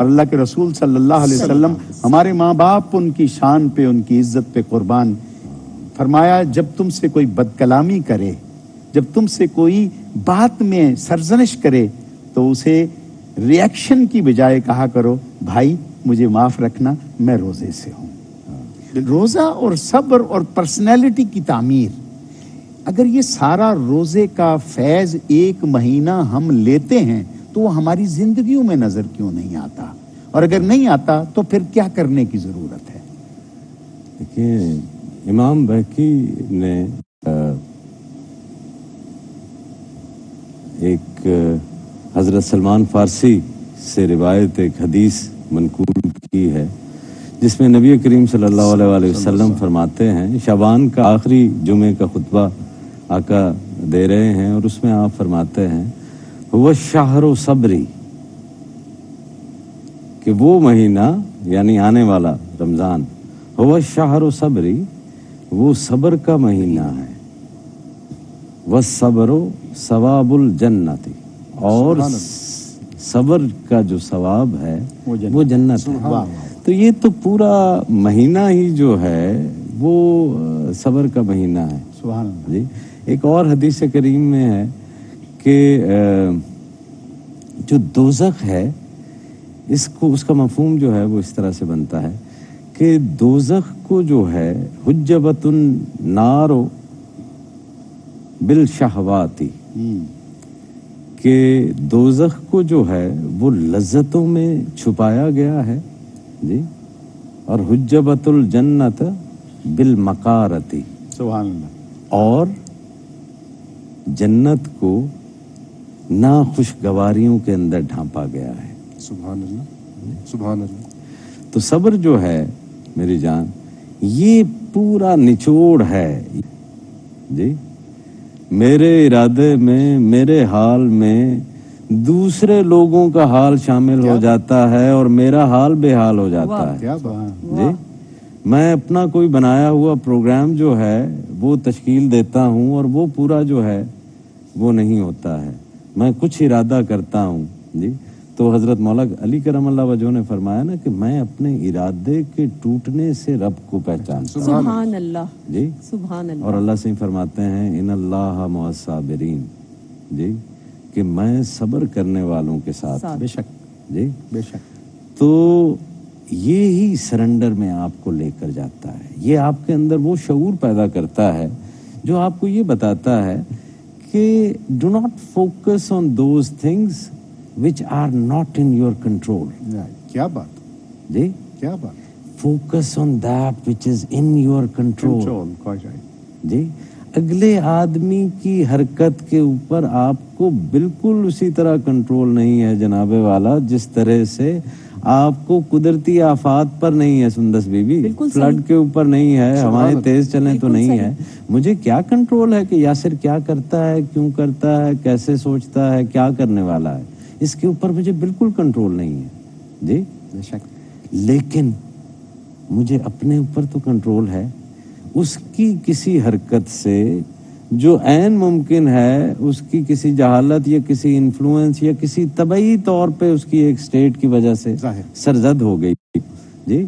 اور اللہ کے رسول صلی اللہ علیہ وسلم ہمارے ماں باپ ان کی شان پہ، ان کی عزت پہ قربان، فرمایا جب تم سے کوئی بد کلامی کرے، جب تم سے کوئی بات میں سرزنش کرے تو اسے ریئیکشن کی بجائے کہا کرو بھائی مجھے معاف رکھنا، میں روزے سے ہوں۔ روزہ اور صبر اور پرسنالٹی کی تعمیر، اگر یہ سارا روزے کا فیض ایک مہینہ ہم لیتے ہیں تو وہ ہماری زندگیوں میں نظر کیوں نہیں آتا؟ اور اگر نہیں آتا تو پھر کیا کرنے کی ضرورت ہے؟ دیکھیے، امام بہقی نے ایک حضرت سلمان فارسی سے روایت ایک حدیث منقول کی ہے جس میں نبی کریم صلی اللہ علیہ وآلہ وسلم فرماتے ہیں، شعبان کا آخری جمعے کا خطبہ آقا دے رہے ہیں اور اس میں آپ فرماتے ہیں وہ شہر و صبری، کہ وہ مہینہ یعنی آنے والا رمضان، وہ شہر و صبری، وہ صبر کا مہینہ ہے، وہ صبر و ثواب الجنت، اور صبر کا جو ثواب ہے وہ جنت ہے۔ تو یہ تو پورا مہینہ ہی جو ہے وہ صبر کا مہینہ ہے۔ سبحان اللہ۔ جی، ایک اور حدیث کریم میں ہے کہ جو دوزخ ہے اس کا مفہوم جو ہے وہ اس طرح سے بنتا ہے کہ دوزخ کو جو ہے حجبت النار بالشہواتی، کہ دوزخ کو جو ہے وہ لذتوں میں چھپایا گیا ہے، جی، اور حجبت الجنت بالمقارتی، سبحان اللہ، اور جنت کو ناخوشگواریوں کے اندر ڈھانپا گیا ہے۔ سبحان اللہ، سبحان اللہ۔ تو صبر جو ہے میری جان، یہ پورا نچوڑ ہے، جی، میرے ارادے میں، میرے حال میں دوسرے لوگوں کا حال شامل ہو جاتا ہے اور میرا حال بے حال ہو جاتا ہے۔ کیا بات، جی، میں اپنا کوئی بنایا ہوا پروگرام جو ہے وہ تشکیل دیتا ہوں اور وہ پورا جو ہے وہ نہیں ہوتا ہے، میں کچھ ارادہ کرتا ہوں، جی، تو حضرت مولا علی کرم اللہ وجہ نے فرمایا نا کہ میں اپنے ارادے کے ٹوٹنے سے رب کو پہچانتا ہوں، سبحان اللہ، جی، سبحان اللہ۔ اور اللہ سے فرماتے ہیں ان اللہ مع الصابرین، جی، کہ میں صبر کرنے والوں کے ساتھ، بے شک، جی، بے شک۔ تو یہ ہی سرنڈر میں آپ کو لے کر جاتا ہے، یہ آپ کے اندر وہ شعور پیدا کرتا ہے جو آپ کو یہ بتاتا ہے کہ do not focus on those things which are not in your control، کیا بات، جی، کیا بات، focus on that which is in your control، quite right۔ جی، اگلے آدمی کی حرکت کے اوپر آپ کو بالکل اسی طرح کنٹرول نہیں ہے جناب والا جس طرح سے آپ کو قدرتی آفات پر نہیں ہے سندس بی بی، فلڈ کے اوپر نہیں ہے، ہوائیں تیز چلیں تو نہیں ہے۔ مجھے کیا کنٹرول ہے کہ یاسر کیا کرتا ہے، کیوں کرتا ہے، کیسے سوچتا ہے، کیا کرنے والا ہے، اس کے اوپر مجھے بالکل کنٹرول نہیں ہے، جی، بے شک۔ لیکن مجھے اپنے اوپر تو کنٹرول ہے، اس کی کسی حرکت سے جو عین ممکن ہے، اس کی کسی جہالت یا کسی انفلوئنس یا کسی طبعی طور پہ اس کی ایک سٹیٹ کی وجہ سے سرزد ہو گئی، جی،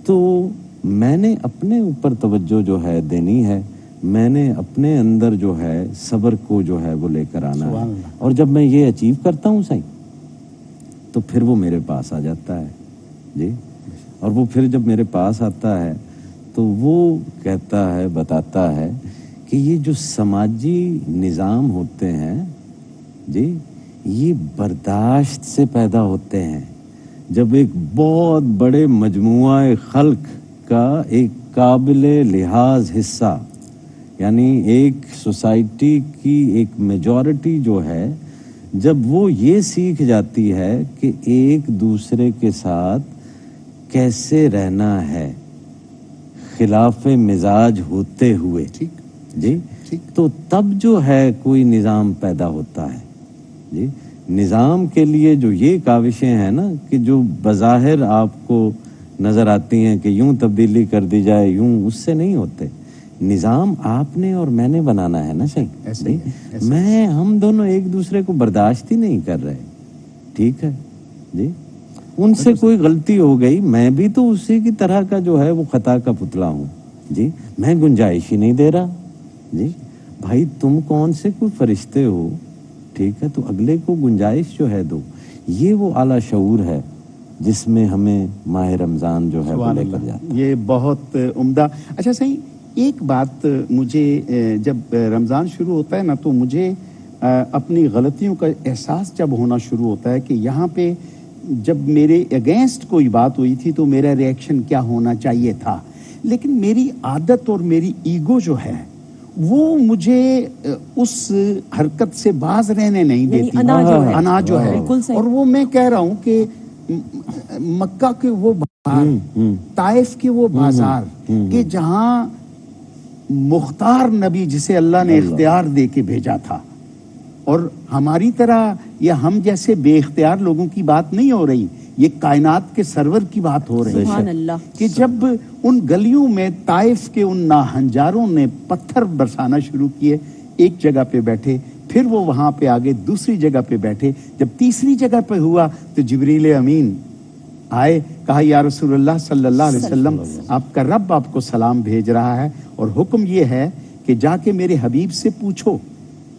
تو میں نے اپنے اوپر توجہ جو ہے دینی ہے، میں نے اپنے اندر جو ہے صبر کو جو ہے وہ لے کر آنا ہے، اور جب میں یہ اچیو کرتا ہوں صحیح تو پھر وہ میرے پاس آ جاتا ہے، جی، اور وہ پھر جب میرے پاس آتا ہے تو وہ کہتا ہے، بتاتا ہے کہ یہ جو سماجی نظام ہوتے ہیں، جی، یہ برداشت سے پیدا ہوتے ہیں۔ جب ایک بہت بڑے مجموعہ خلق کا ایک قابل لحاظ حصہ، یعنی ایک سوسائٹی کی ایک میجورٹی جو ہے، جب وہ یہ سیکھ جاتی ہے کہ ایک دوسرے کے ساتھ کیسے رہنا ہے خلاف مزاج ہوتے ہوئے، جی، تو تب جو ہے کوئی نظام پیدا ہوتا ہے، جی، نظام کے لیے جو یہ کاوشیں ہیں نا کہ جو بظاہر آپ کو نظر آتی ہیں کہ یوں تبدیلی کر دی جائے، یوں، اس سے نہیں ہوتے۔ نظام آپ نے اور میں نے بنانا ہے نا، صحیح، ہم دونوں ایک دوسرے کو برداشت ہی نہیں کر رہے، ٹھیک ہے، جی، ان سے کوئی غلطی ہو گئی، میں بھی تو اسی کی طرح کا جو ہے وہ خطا کا پتلا ہوں جی، میں گنجائش ہی نہیں دے رہا جی۔ بھائی تم کون سے کوئی فرشتے ہو، ٹھیک ہے، تو اگلے کو گنجائش جو ہے دو۔ یہ وہ اعلیٰ شعور ہے جس میں ہمیں ماہ رمضان جو ہے وہ لے کر جاتا ہے۔ یہ بہت عمدہ۔ اچھا صحیح، ایک بات مجھے جب رمضان شروع ہوتا ہے نا تو مجھے اپنی غلطیوں کا احساس جب ہونا شروع ہوتا ہے کہ یہاں پہ جب میرے اگینسٹ کوئی بات ہوئی تھی تو میرا ریئیکشن کیا ہونا چاہیے تھا، لیکن میری عادت اور میری ایگو جو ہے وہ مجھے اس حرکت سے باز رہنے نہیں یعنی دیتی، انا جو ہے، انا جو ہے، بالکل صحیح۔ اور وہ میں کہہ رہا ہوں کہ مکہ کے وہ بازار، طائف کے وہ بازار کہ جہاں مختار نبی جسے اللہ نے اختیار دے کے بھیجا تھا، اور ہماری طرح یا ہم جیسے بے اختیار لوگوں کی بات نہیں ہو رہی، یہ کائنات کے سرور کی بات ہو رہی سبحان ہے اللہ۔ کہ جب ان گلیوں میں طائف کے ان ناہنجاروں نے پتھر برسانا شروع کیے، ایک جگہ پہ بیٹھے، پھر وہ وہاں پہ آگے دوسری جگہ پہ بیٹھے، جب تیسری جگہ پہ ہوا تو جبریل امین آئے، کہا یا رسول اللہ صلی اللہ علیہ وسلم آپ کا رب آپ کو سلام بھیج رہا ہے، اور حکم یہ ہے کہ جا کے میرے حبیب سے پوچھو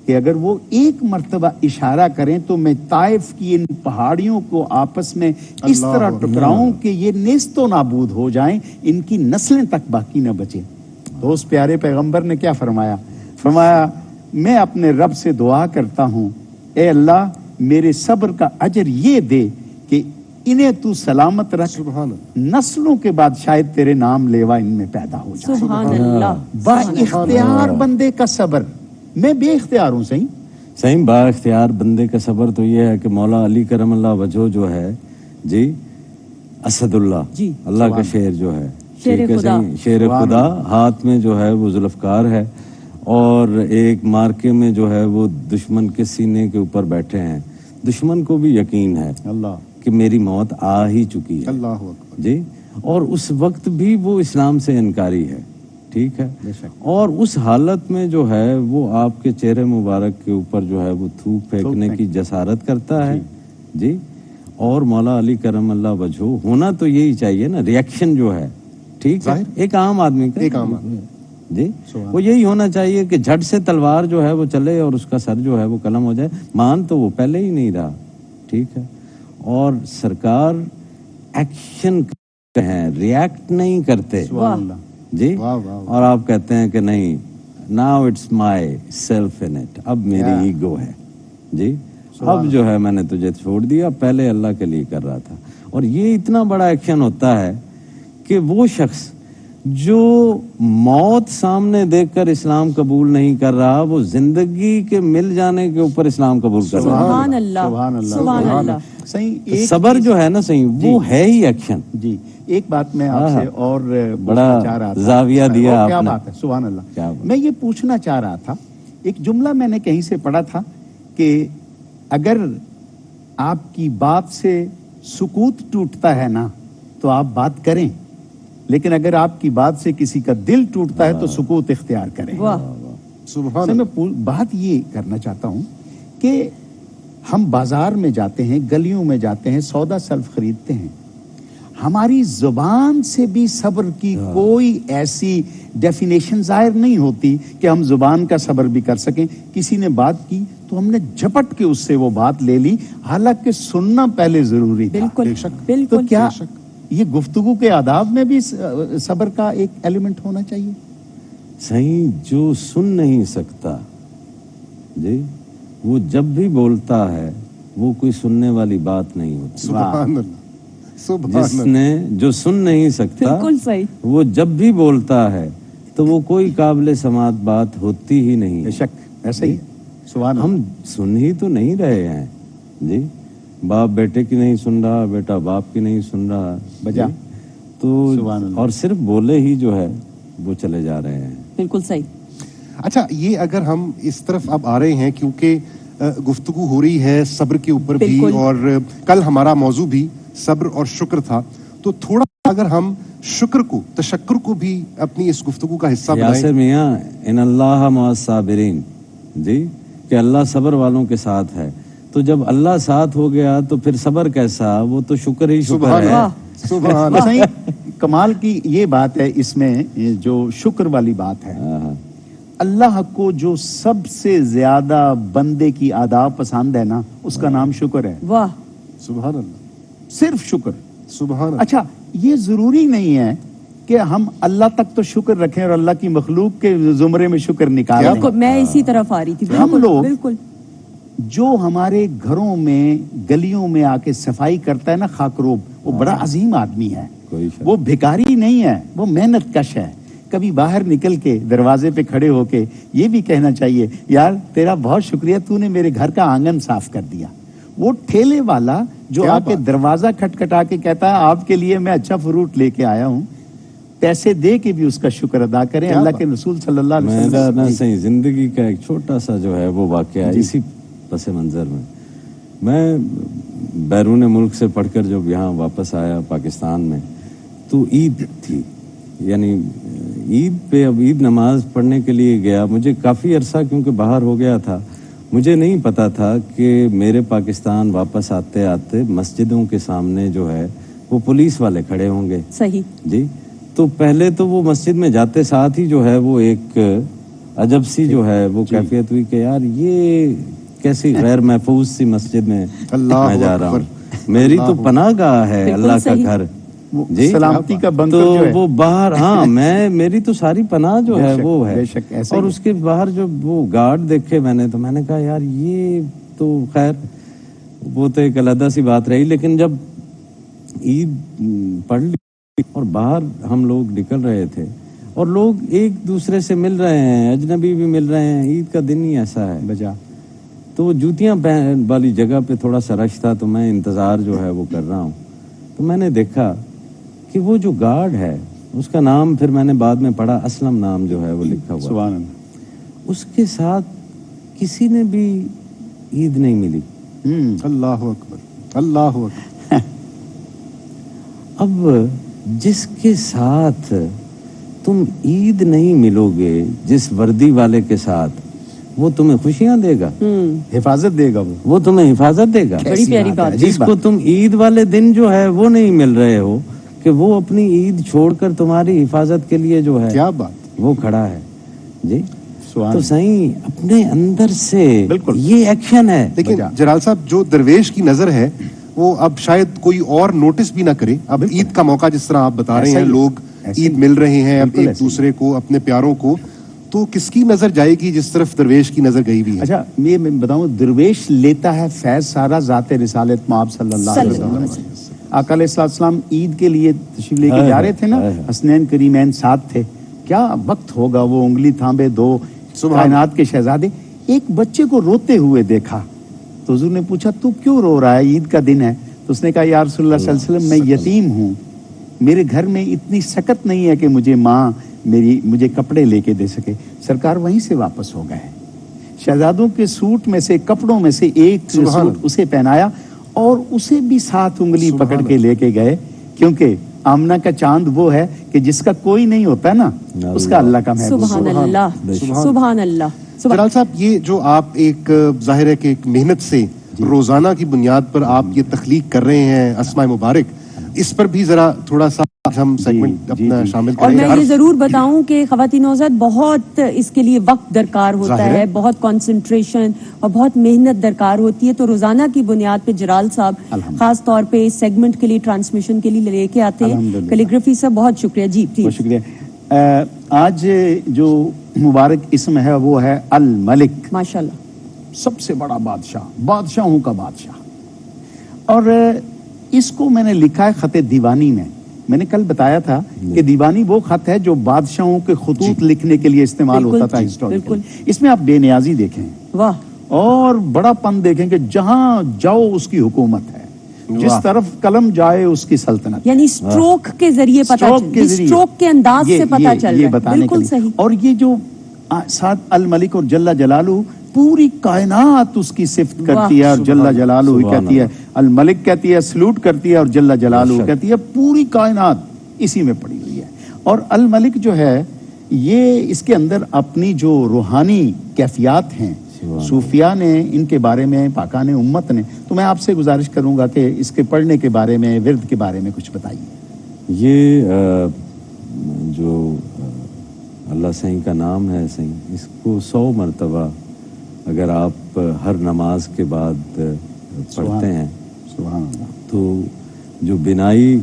کہ اگر وہ ایک مرتبہ اشارہ کریں تو میں طائف کی ان پہاڑیوں کو آپس میں اس طرح ٹکراؤں کہ یہ نیست و نابود ہو جائیں، ان کی نسلیں تک باقی نہ بچیں۔ تو اس پیارے پیغمبر نے کیا فرمایا؟ فرمایا میں اپنے رب سے دعا کرتا ہوں، اے اللہ میرے صبر کا اجر یہ دے کہ انہیں تو سلامت رکھ، سبحان اللہ، نسلوں کے بعد شاید تیرے نام لیوا ان میں پیدا ہو جائے۔ سبحان اللہ۔ با اختیار بندے کا صبر، میں بے اختیار ہوں صحیح، صحیح، با اختیار بندے کا صبر تو یہ ہے کہ مولا علی کرم اللہ وجہ جو ہے جی، اسد اللہ جی، اللہ کا شیر جو ہے، شیر ٹھیک ہے، خدا، صحیح، شیر سبحان خدا، ہاتھ میں جو ہے وہ ذوالفقار ہے، اور ایک مارکے میں جو ہے وہ دشمن کے سینے کے اوپر بیٹھے ہیں، دشمن کو بھی یقین ہے اللہ کہ میری موت آ ہی چکی ہے اللہ اکبر، جی، اور اس وقت بھی وہ اسلام سے انکاری ہے، ٹھیک ہے، اور اس حالت میں جو ہے وہ آپ کے چہرے مبارک کے اوپر جو ہے وہ تھوک پھینکنے کی جسارت کرتا ہے جی، اور مولا علی کرم اللہ وجہ ہونا تو یہی چاہیے نا، ریئیکشن جو ہے، ٹھیک ہے، ایک عام آدمی کا، ایک عام آدمی جی، وہ یہی ہونا چاہیے کہ جھٹ سے تلوار جو ہے وہ چلے اور اس کا سر جو ہے وہ قلم ہو جائے، مان تو وہ پہلے ہی نہیں رہا، ٹھیک ہے، اور سرکار ایکشن ہیں، ریئیکٹ نہیں کرتے سبحان اللہ۔ جی، واہ واہ واہ۔ اور آپ کہتے ہیں کہ نہیں، now it's my self in it, اب میری ایگو ہے جی، اب جو ہے میں نے تجھے چھوڑ دیا، پہلے اللہ کے لیے کر رہا تھا۔ اور یہ اتنا بڑا ایکشن ہوتا ہے کہ وہ شخص جو موت سامنے دیکھ کر اسلام قبول نہیں کر رہا، وہ زندگی کے مل جانے کے اوپر اسلام قبول کر رہا سبحان اللہ، سبحان اللہ، سبحان اللہ۔ صحیح، ہے۔ ایک صبر جو ہے نا صحیح، وہ ہے ہی ایکشن۔ جی ایک بات میں آپ سے اور بڑا پوچھنا چاہ رہا تھا، زاویہ دیا اور کیا آپ نے۔ بات ہے، سبحان اللہ۔ کیا بات؟ میں یہ پوچھنا چاہ رہا تھا، ایک جملہ میں نے کہیں سے پڑھا تھا کہ اگر آپ کی بات سے سکوت ٹوٹتا ہے نا تو آپ بات کریں، لیکن اگر آپ کی بات سے کسی کا دل ٹوٹتا ہے تو سکوت اختیار کریں۔ واہ، سبحان میں اللہ، بات یہ کرنا چاہتا ہوں کہ ہم بازار میں جاتے ہیں، گلیوں میں جاتے ہیں، سودا سلف خریدتے ہیں، ہماری زبان سے بھی صبر کی کوئی ایسی ڈیفینیشن ظاہر نہیں ہوتی کہ ہم زبان کا صبر بھی کر سکیں۔ کسی نے بات کی تو ہم نے جھپٹ کے اس سے وہ بات لے لی، حالانکہ سننا پہلے ضروری تھا۔ بالکل بے شک، تو بالکل۔ کیا یہ گفتگو کے آداب میں بھی صبر کا ایک ایلیمنٹ ہونا چاہیے؟ صحیح، جو سن نہیں سکتا جی، وہ جب بھی بولتا ہے وہ کوئی سننے والی بات نہیں ہوتی۔ سبحان اللہ، سبحان جس اللہ، نے جو سن نہیں سکتا بالکل صحیح۔ وہ جب بھی بولتا ہے تو وہ کوئی قابل سماعت بات ہوتی ہی نہیں بے ہے۔ شک ایسا ہی ہے۔ سبحان اللہ۔ ہم سن ہی تو نہیں رہے ہیں جی، باپ بیٹے کی نہیں سن رہا، بیٹا باپ کی نہیں سن رہا بجا۔ جی، تو سبحان اللہ۔ اور صرف بولے ہی جو ہے وہ چلے جا رہے ہیں۔ بالکل صحیح۔ اچھا یہ اگر ہم اس طرف اب آ رہے ہیں کیونکہ گفتگو ہو رہی ہے صبر کے اوپر بھی، بالکل۔ اور کل ہمارا موضوع بھی صبر اور شکر تھا، تو تھوڑا اگر ہم شکر کو، تشکر کو بھی اپنی اس گفتگو کا حصہ یاسر بنائیں۔ میاں، ان اللہ مع الصابرین جی، کہ اللہ صبر والوں کے ساتھ ہے، تو جب اللہ ساتھ ہو گیا تو پھر صبر کیسا, وہ تو شکر ہی شکر سبحان ہے. اللہ سبحان اللہ. صحیح کمال کی یہ بات ہے اس میں, جو شکر والی بات ہے. ہاں. اللہ کو جو سب سے زیادہ بندے کی آداب پسند ہے نا, اس کا نام شکر ہے. واہ سبحان اللہ صرف شکر. سبحان اللہ. اچھا, یہ ضروری نہیں ہے کہ ہم اللہ تک تو شکر رکھیں اور اللہ کی مخلوق کے زمرے میں شکر نکالیں. بالکل, میں اسی طرف آ رہی تھی. ہم بالکل لوگ بالکل. جو ہمارے گھروں میں گلیوں میں آ کے صفائی کرتا ہے نا خاکروب, وہ بڑا عظیم آدمی ہے. کوئی شک. وہ بھکاری نہیں ہے, وہ محنت کش ہے. کبھی باہر نکل کے دروازے پہ کھڑے ہو کے یہ بھی کہنا چاہیے, یار تیرا بہت شکریہ, تو نے میرے گھر کا آنگن صاف کر دیا. وہ ٹھیلے والا جو کیا آ کے بات. دروازہ کھٹکھٹا کے کہتا ہے آپ کے لیے میں اچھا فروٹ لے کے آیا ہوں, پیسے دے کے بھی اس کا شکر ادا کریں. کیا اللہ بات. کے رسول صلی اللہ علیہ میرا وسلم نا صحیح زندگی کا ایک چھوٹا سا جو ہے وہ واقعہ ہے اسی پس منظر میں. میں بیرون ملک سے پڑھ کر جب یہاں واپس آیا پاکستان میں, تو عید تھی, یعنی عید پہ اب عید نماز پڑھنے کے لیے گیا. مجھے کافی عرصہ کیونکہ باہر ہو گیا تھا, مجھے نہیں پتا تھا کہ میرے پاکستان واپس آتے آتے مسجدوں کے سامنے جو ہے وہ پولیس والے کھڑے ہوں گے. صحیح. جی, تو پہلے تو وہ مسجد میں جاتے ساتھ ہی جو ہے وہ ایک عجب سی جو ہے وہ کیفیت ہوئی کہ یار یہ کیسی غیر محفوظ سی مسجد میں اللہ میں جا رہا ہوں. اکبر. میری تو پناہ گاہ ہے, بالکل اللہ کا صحیح. گھر. وہ جی, سلامتی کا بنکر تو جو ہے. وہ باہر, ہاں میں میری تو ساری پناہ جو بے ہے شک، وہ ہے. بے شک ایسا اور ہی اس کے باہر جو وہ گارڈ دیکھے میں نے, تو میں نے کہا یار یہ تو خیر وہ تو ایک علیحدہ سی بات رہی. لیکن جب عید پڑھ لی اور باہر ہم لوگ نکل رہے تھے اور لوگ ایک دوسرے سے مل رہے ہیں, اجنبی بھی مل رہے ہیں, عید کا دن ہی ایسا ہے بجا. تو وہ جوتیاں والی جگہ پہ تھوڑا سا رش تھا, تو میں انتظار جو ہے وہ کر رہا ہوں. تو میں نے دیکھا کہ وہ جو گارڈ ہے اس کا نام پھر میں نے بعد میں پڑھا, اسلم نام جو ہے وہ لکھا ہوا. سبحان اللہ. اس کے ساتھ کسی نے بھی عید نہیں ملی. اللہ اکبر اللہ اکبر. اب جس کے ساتھ تم عید نہیں ملو گے, جس وردی والے کے ساتھ, وہ تمہیں خوشیاں دے گا, حفاظت دے گا, وہ تمہیں حفاظت دے گا. بڑی پیاری بات. جس کو تم عید والے دن جو ہے وہ نہیں مل رہے ہو, کہ وہ اپنی عید چھوڑ کر تمہاری حفاظت کے لیے جو ہے کیا بات. وہ کھڑا ہے. جی, سبحان تو صحیح اپنے اندر سے بالکل. یہ ایکشن ہے. لیکن جلال صاحب جو درویش کی نظر ہے وہ اب شاید کوئی اور نوٹس بھی نہ کرے. اب عید کا موقع جس طرح آپ بتا رہے ہیں, لوگ عید مل رہے ہیں اب ایک دوسرے کو, اپنے پیاروں کو, تو کس کی نظر جائے گی جس طرف درویش کی نظر گئی بھی ہے. اچھا یہ میں بتاؤں, درویش لیتا ہے فیض سارا ذات رسالت مآب صلی اللہ علیہ وسلم. آقا علیہ السلام عید کے لیے تشریف لے کے جا رہے تھے نا, حسنین کریمین ساتھ تھے. کیا وقت ہوگا, وہ انگلی تھامے دو کائنات کے شہزادے. ایک بچے کو روتے ہوئے دیکھا تو حضور نے پوچھا تو کیوں رو رہا ہے, عید کا دن ہے. تو اس نے کہا یا رسول اللہ صلی اللہ علیہ وسلم میں یتیم ہوں, میرے گھر میں اتنی سکت نہیں ہے کہ مجھے ماں مجھے کپڑے لے کے دے سکے. سرکار وہیں سے واپس ہو گئے. شہزادوں کے سوٹ میں سے, کپڑوں میں سے ایک سوٹ اسے پہنایا اور اسے بھی ساتھ انگلی پکڑ کے لے کے گئے, کیونکہ آمنہ کا چاند وہ ہے کہ جس کا کوئی نہیں ہوتا نا, اس کا اللہ کا محبوب. سبحان اللہ سبحان اللہ. جلال صاحب یہ جو آپ ایک ظاہر ہے کہ ایک محنت سے روزانہ کی بنیاد پر آپ یہ تخلیق کر رہے ہیں اسماء مبارک, اس پر بھی ذرا تھوڑا سا ہم سیگمنٹ اپنا شامل اور کریں. میں یہ ضرور بتاؤں کہ خواتین نوزاد بہت اس کے لیے وقت درکار ہوتا ہے, بہت کنسنٹریشن اور بہت محنت درکار ہوتی ہے. تو روزانہ کی بنیاد پہ جلال صاحب خاص طور پہ اس سیگمنٹ کے لیے ٹرانسمیشن کے لیے لے کے آتے ہیں. کیلیگرافی سے بہت شکریہ. جی بہت شکریہ. آج جو مبارک اسم ہے وہ ہے الملک. ماشاءاللہ, سب سے بڑا بادشاہ, بادشاہوں کا بادشاہ. اور اس کو میں نے لکھا ہے خط دیوانی میں. میں نے کل بتایا تھا کہ دیوانی وہ خط ہے جو بادشاہوں کے خطوط لکھنے کے لیے استعمال ہوتا تھا ہسٹوریکل. اس میں آپ بے نیازی دیکھیں واہ, اور بڑا پن دیکھیں کہ جہاں جاؤ اس کی حکومت ہے, جس طرف قلم جائے اس کی سلطنت. یعنی سٹروک کے ذریعے پتہ چل, سٹروک کے انداز سے پتہ چل رہا ہے. بالکل صحیح. اور یہ جو ساتھ الملک اور جل جلالہ, پوری کائنات اس کی صفت کرتی ہے, اور جل جلالہ کہتی ہے. الملک کہتی ہے, سلوٹ کرتی ہے, اور جل جلالہ کہتی ہے. پوری کائنات اسی میں پڑی ہوئی ہے. اور الملک جو ہے یہ اس کے اندر اپنی جو روحانی کیفیات ہیں صوفیاء نے ان کے بارے میں، پاکان امت نے. تو میں آپ سے گزارش کروں گا کہ اس کے پڑھنے کے بارے میں، ورد کے بارے میں کچھ بتائیے. یہ جو اللہ سائیں کا نام ہے سائیں، اس کو 100 مرتبہ اگر آپ ہر نماز کے بعد پڑھتے ہیں سبحان اللہ. تو جو بینائی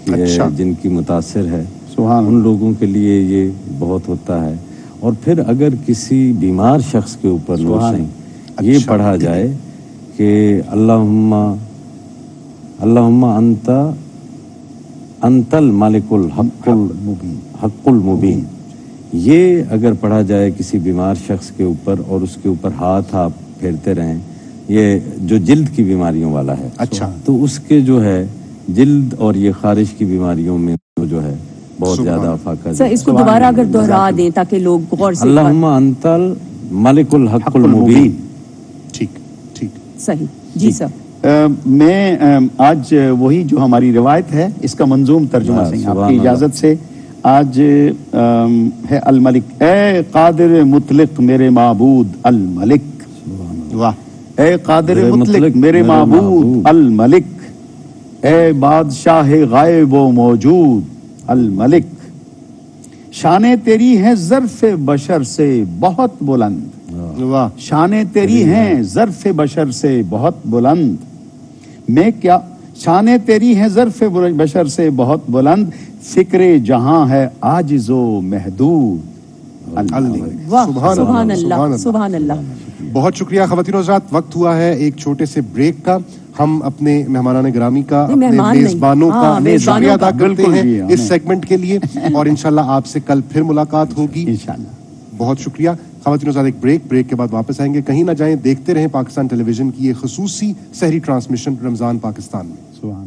اچھا. جن کی متاثر ہے سبحان ان لوگوں کے لیے یہ بہت ہوتا ہے. اور پھر اگر کسی بیمار شخص کے اوپر نور سبحان سائیں یہ اچھا. پڑھا جائے کہ اللہم انت الملک الحق المبین، یہ اگر پڑھا جائے کسی بیمار شخص کے اوپر اور اس کے اوپر ہاتھ آپ پھیرتے رہیں، یہ جو جلد کی بیماریوں والا ہے اچھا. تو اس کے جو ہے جلد اور یہ خارش کی بیماریوں میں جو ہے بہت سبحان زیادہ افاقہ سر اس کو دوبارہ اگر دہرا دیں تاکہ لوگ غور سے اللہم انت الملک الحق المبین. ٹھیک ٹھیک. صحیح. جی سر. میں آج وہی جو ہماری روایت ہے اس کا منظوم ترجمہ ہاں، سے آپ سبحان کی اللہ. اجازت سے آج ہے الملک. اے قادر مطلق میرے معبود الملک. واہ. اے قادر مطلق میرے معبود الملک. اے بادشاہ غائب و موجود الملک. شان تیری ہے ظرف بشر سے بہت بلند. واہ. شان تیری ہیں ظرف بشر سے بہت بلند. میں کیا شان تیری ہے ظرف بشر سے بہت بلند. فکر جہاں ہے عاجز و محدود. واہ سبحان اللہ سبحان اللہ. بہت شکریہ خواتین و حضرات. وقت ہوا ہے ایک چھوٹے سے بریک کا. ہم اپنے مہمانان گرامی کا، اپنے میزبانوں کا شکریہ ادا کرتے ہیں اس سیگمنٹ کے لیے، اور انشاءاللہ آپ سے کل پھر ملاقات ہوگی انشاءاللہ. بہت شکریہ خواتین و حضرات. ایک بریک کے بعد واپس آئیں گے. کہیں نہ جائیں، دیکھتے رہیں پاکستان ٹیلی ویژن کی یہ خصوصی سحری ٹرانسمیشن رمضان پاکستان میں. سبحان